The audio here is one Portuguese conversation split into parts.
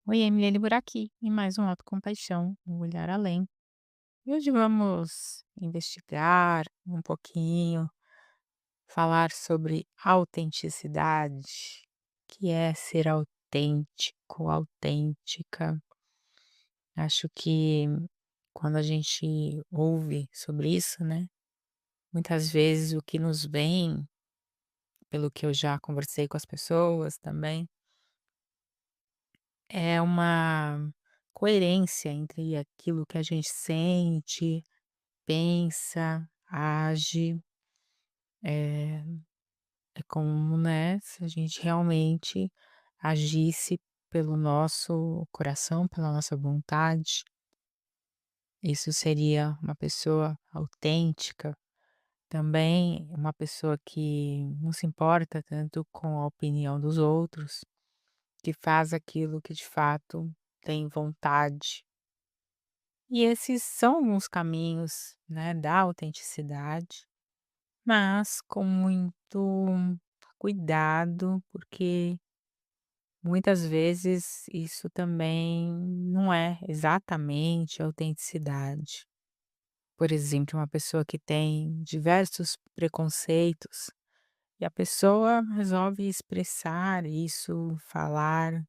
Oi, Emily por aqui, e mais um Autocompaixão, um olhar além. E hoje vamos investigar um pouquinho, falar sobre autenticidade, que é ser autêntico, autêntica. Acho que quando a gente ouve sobre isso, né, muitas vezes o que nos vem, pelo que eu já conversei com as pessoas também, é uma coerência entre aquilo que a gente sente, pensa, age, é, é como, né, se a gente realmente agisse pelo nosso coração, pela nossa vontade. Isso seria uma pessoa autêntica, também uma pessoa que não se importa tanto com a opinião dos outros, que faz aquilo que de fato tem vontade. E esses são alguns caminhos, né, da autenticidade. Mas com muito cuidado, porque muitas vezes isso também não é exatamente autenticidade. Por exemplo, uma pessoa que tem diversos preconceitos e a pessoa resolve expressar isso, falar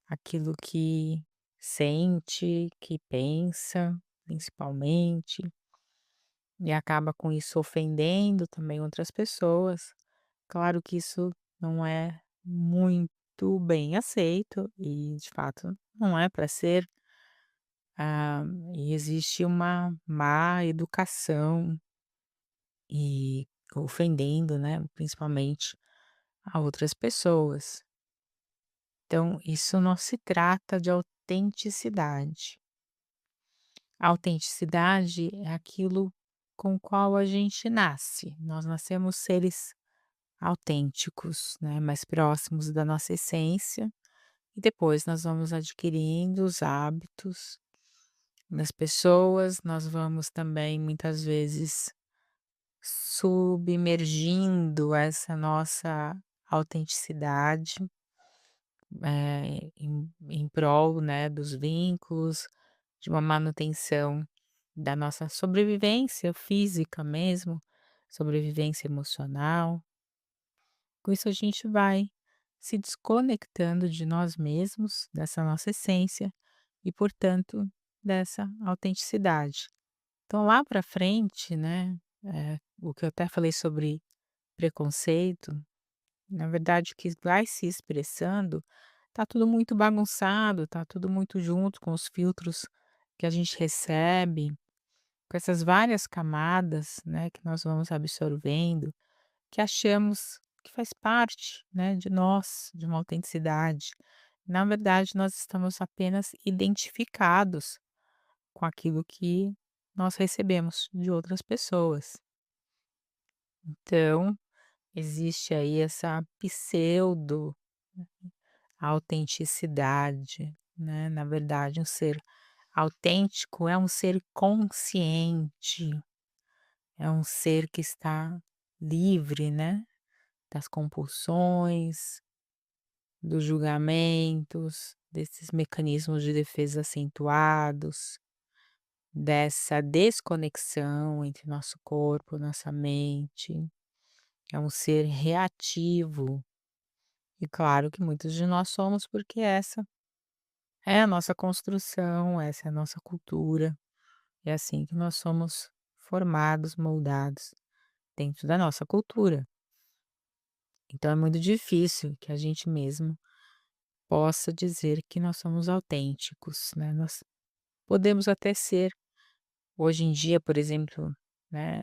aquilo que sente, que pensa, principalmente, e acaba com isso ofendendo também outras pessoas. Claro que isso não é muito bem aceito e, de fato, não é para ser, ah, e existe uma má educação e ofendendo, né, principalmente a outras pessoas. Então, isso não se trata de autenticidade. A autenticidade é aquilo com o qual a gente nasce. Nós nascemos seres autênticos, né, mais próximos da nossa essência, e depois nós vamos adquirindo os hábitos das pessoas, nós vamos também muitas vezes submergindo essa nossa autenticidade, em prol, né, dos vínculos, de uma manutenção da nossa sobrevivência física mesmo, sobrevivência emocional. Com isso a gente vai se desconectando de nós mesmos, dessa nossa essência e, portanto, dessa autenticidade. Então lá para frente, né, o que eu até falei sobre preconceito, na verdade o que vai se expressando, tá tudo muito bagunçado, tá tudo muito junto com os filtros que a gente recebe, com essas várias camadas, né, que nós vamos absorvendo, que achamos que faz parte, né, de nós, de uma autenticidade. Na verdade, nós estamos apenas identificados com aquilo que nós recebemos de outras pessoas. Então, existe aí essa pseudo autenticidade, né? Na verdade, um ser autêntico é um ser consciente, é um ser que está livre, né, das compulsões, dos julgamentos, desses mecanismos de defesa acentuados, dessa desconexão entre nosso corpo, nossa mente. É um ser reativo. E claro que muitos de nós somos, porque essa é a nossa construção, essa é a nossa cultura. É assim que nós somos formados, moldados dentro da nossa cultura. Então é muito difícil que a gente mesmo possa dizer que nós somos autênticos, né? Nós podemos até ser, hoje em dia, por exemplo, né?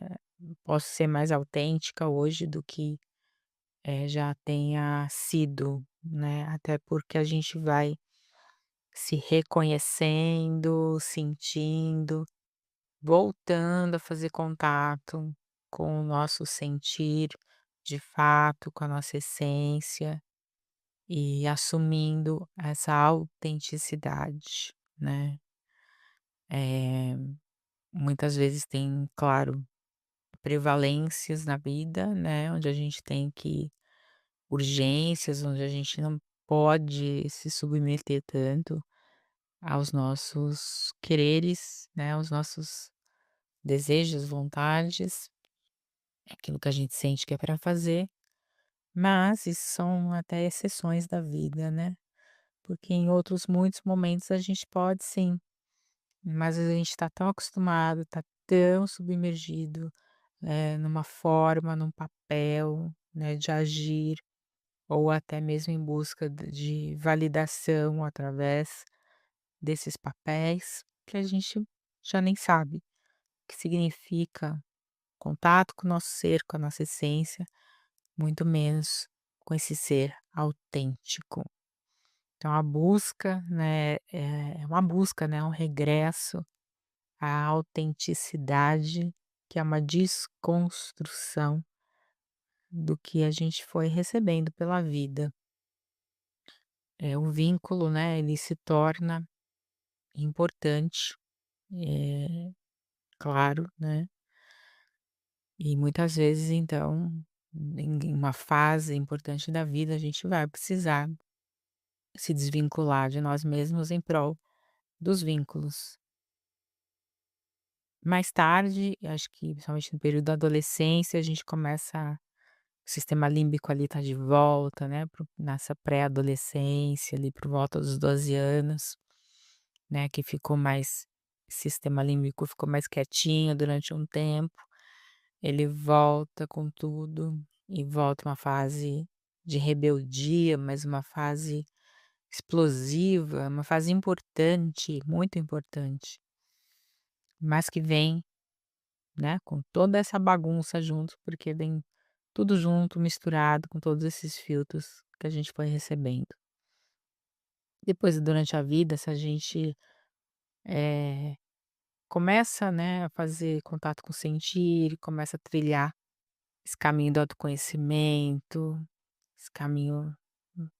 Posso ser mais autêntica hoje do que já tenha sido, né? Até porque a gente vai se reconhecendo, sentindo, voltando a fazer contato com o nosso sentir de fato, com a nossa essência e assumindo essa autenticidade, né? Eh, Muitas vezes tem, claro, prevalências na vida, né, onde a gente tem que urgências, onde a gente não pode se submeter tanto aos nossos quereres, né, aos nossos desejos, vontades, aquilo que a gente sente que é para fazer, mas isso são até exceções da vida, né, porque em outros muitos momentos a gente pode sim, mas a gente está tão acostumado, está tão submergido, numa forma, num papel, né, de agir, ou até mesmo em busca de validação através desses papéis, que a gente já nem sabe o que significa contato com o nosso ser, com a nossa essência, muito menos com esse ser autêntico. Então a busca, né, é uma busca, né, um regresso à autenticidade, que é uma desconstrução do que a gente foi recebendo pela vida. O vínculo, né, ele se torna importante, eh, claro, né, e muitas vezes então, em uma fase importante da vida, a gente vai precisar se desvincular de nós mesmos em prol dos vínculos. Mais tarde, acho que principalmente no período da adolescência, a gente começa o sistema límbico ali tá de volta, né, nessa pré-adolescência ali por volta dos 12 anos, né, que ficou mais sistema límbico ficou mais quietinho durante um tempo, ele volta com tudo e volta uma fase de rebeldia, mas uma fase explosiva, uma fase importante, muito importante, mas que vem, né, com toda essa bagunça junto, porque vem tudo junto, misturado com todos esses filtros que a gente foi recebendo. Depois, durante a vida, se a gente, eh, começa, né, a fazer contato com o sentir, começa a trilhar esse caminho do autoconhecimento, esse caminho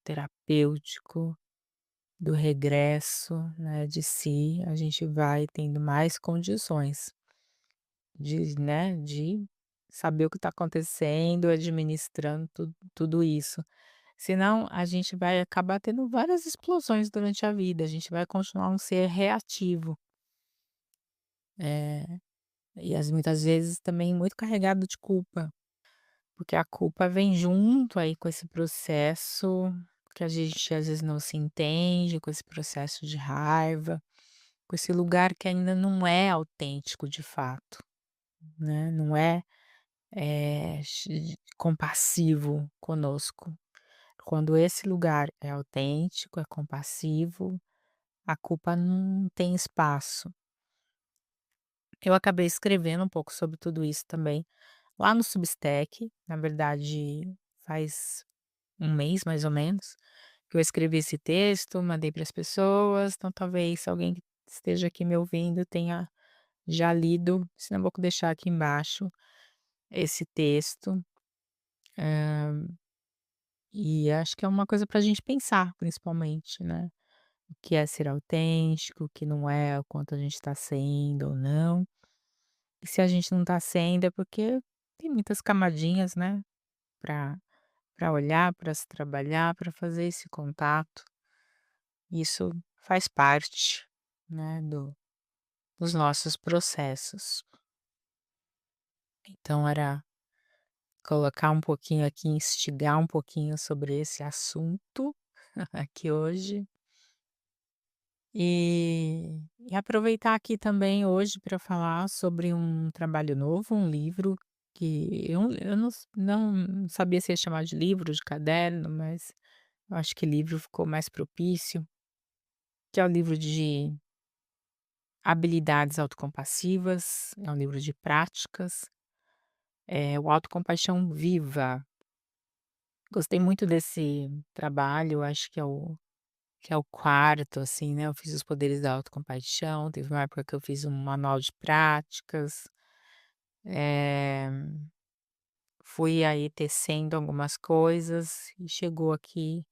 terapêutico, do regresso, né, de si, a gente vai tendo mais condições de saber o que está acontecendo, administrando tudo isso. Senão a gente vai acabar tendo várias explosões durante a vida, a gente vai continuar um ser reativo, eh, e muitas vezes também muito carregado de culpa, porque a culpa vem junto aí com esse processo que a gente às vezes não se entende, com esse processo de raiva, com esse lugar que ainda não é autêntico de fato, né, não é, compassivo conosco. Quando esse lugar é autêntico, é compassivo, a culpa não tem espaço. Eu acabei escrevendo um pouco sobre tudo isso também lá no Substack, na verdade faz um mês mais ou menos, que eu escrevi esse texto, mandei para as pessoas, então talvez se alguém que esteja aqui me ouvindo tenha já lido, senão eu vou deixar aqui embaixo esse texto, e acho que é uma coisa para a gente pensar principalmente, né. O que é ser autêntico, o que não é, o quanto a gente está sendo ou não. E se a gente não está sendo é porque tem muitas camadinhas, né, para olhar, para se trabalhar, para fazer esse contato. Isso faz parte, né, dos nossos processos. Então era colocar um pouquinho aqui, instigar um pouquinho sobre esse assunto aqui hoje. E aproveitar aqui também hoje para falar sobre um trabalho novo, um livro que eu não sabia se ia chamar de livro, de caderno, mas eu acho que livro ficou mais propício, que é o livro de habilidades autocompassivas, é um livro de práticas, é o Autocompaixão Viva. Gostei muito desse trabalho, acho que é o quarto, assim, né, eu fiz os poderes da autocompaixão, teve uma época que eu fiz um manual de práticas, eh, fui aí tecendo algumas coisas e chegou aqui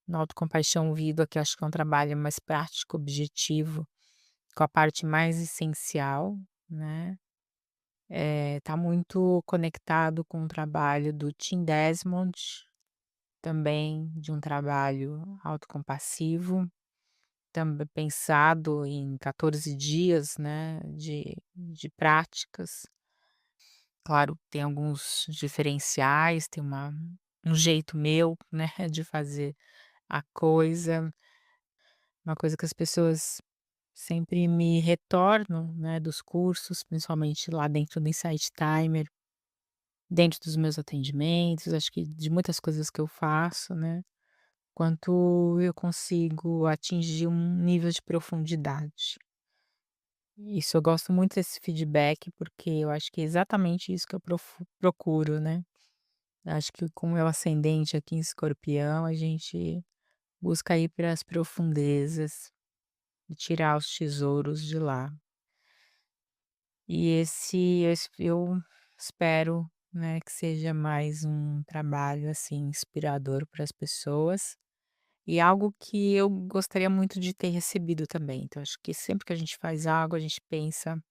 no Autocompaixão Viva, que eu acho que é um trabalho mais prático, objetivo, com a parte mais essencial, né, tá muito conectado com o trabalho do Tim Desmond, também de um trabalho autocompassivo, também pensado em 14 dias, né, de práticas. Claro, tem alguns diferenciais, tem um jeito meu, né, de fazer a coisa, uma coisa que as pessoas sempre me retornam, né, dos cursos, principalmente lá dentro do Insight Timer, dentro dos meus atendimentos, acho que de muitas coisas que eu faço, né, quanto eu consigo atingir um nível de profundidade. Isso eu gosto muito desse feedback, porque eu acho que é exatamente isso que eu procuro, né. Acho que com o meu ascendente aqui em Escorpião, a gente busca ir para as profundezas e tirar os tesouros de lá. E eu espero, né, que seja mais um trabalho, assim, inspirador para as pessoas, e algo que eu gostaria muito de ter recebido também. Então acho que sempre que a gente faz algo, a gente pensa: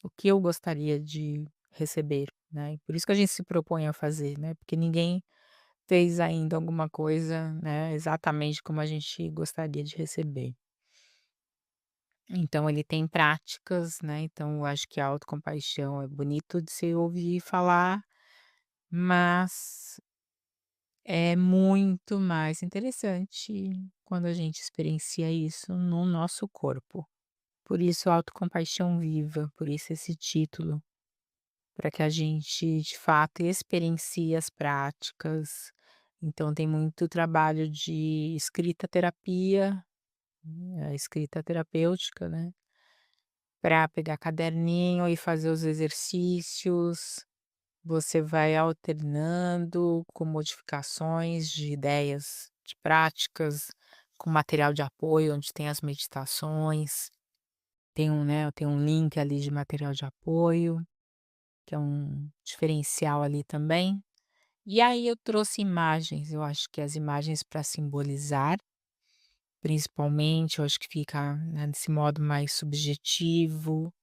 "O que eu gostaria de receber?", né, e por isso que a gente se propõe a fazer, né, porque ninguém fez ainda alguma coisa, né, exatamente como a gente gostaria de receber. Então ele tem práticas, né, então eu acho que a autocompaixão é bonito de se ouvir falar, mas é muito mais interessante quando a gente experiencia isso no nosso corpo. Por isso autocompaixão viva, por isso esse título, para que a gente de fato experiencie as práticas. Então tem muito trabalho de escrita terapia, a escrita terapêutica, né, para pegar caderninho e fazer os exercícios, você vai alternando com modificações de ideias, de práticas, com material de apoio onde tem as meditações, tem um link ali de material de apoio, que é um diferencial ali também. E aí eu trouxe imagens, eu acho que as imagens para simbolizar, principalmente, eu acho que fica, né, desse modo mais subjetivo,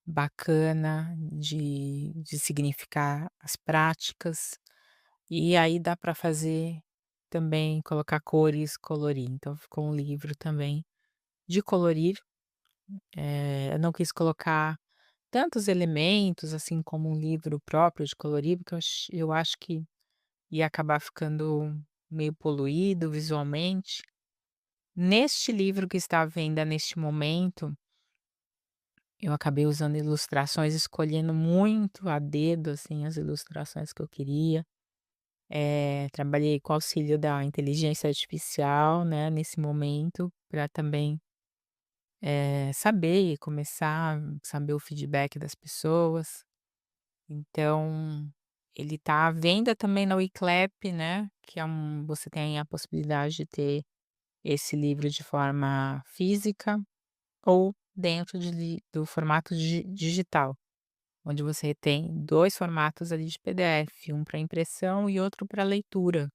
bacana de significar as práticas, e aí dá para fazer também colocar cores, colorir, então ficou um livro também de colorir, eu não quis colocar tantos elementos, assim, como um livro próprio de colorir, porque eu acho que ia acabar ficando meio poluído visualmente. Neste livro que está à venda neste momento, eu acabei usando ilustrações, escolhendo muito a dedo, assim, as ilustrações que eu queria. Trabalhei com auxílio da inteligência artificial, né, nesse momento, para também, saber e começar a saber o feedback das pessoas. Então, ele tá à venda também na Wiclap, né, que é você tem a possibilidade de ter esse livro de forma física ou dentro do formato digital. Onde você tem 2 formatos ali de PDF, um para impressão e outro para leitura.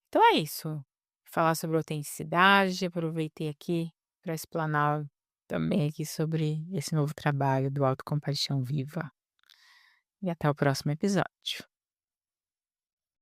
Então é isso, falar sobre autenticidade, aproveitei aqui para explanar também aqui sobre esse novo trabalho do Autocompaixão Viva. E até o próximo episódio.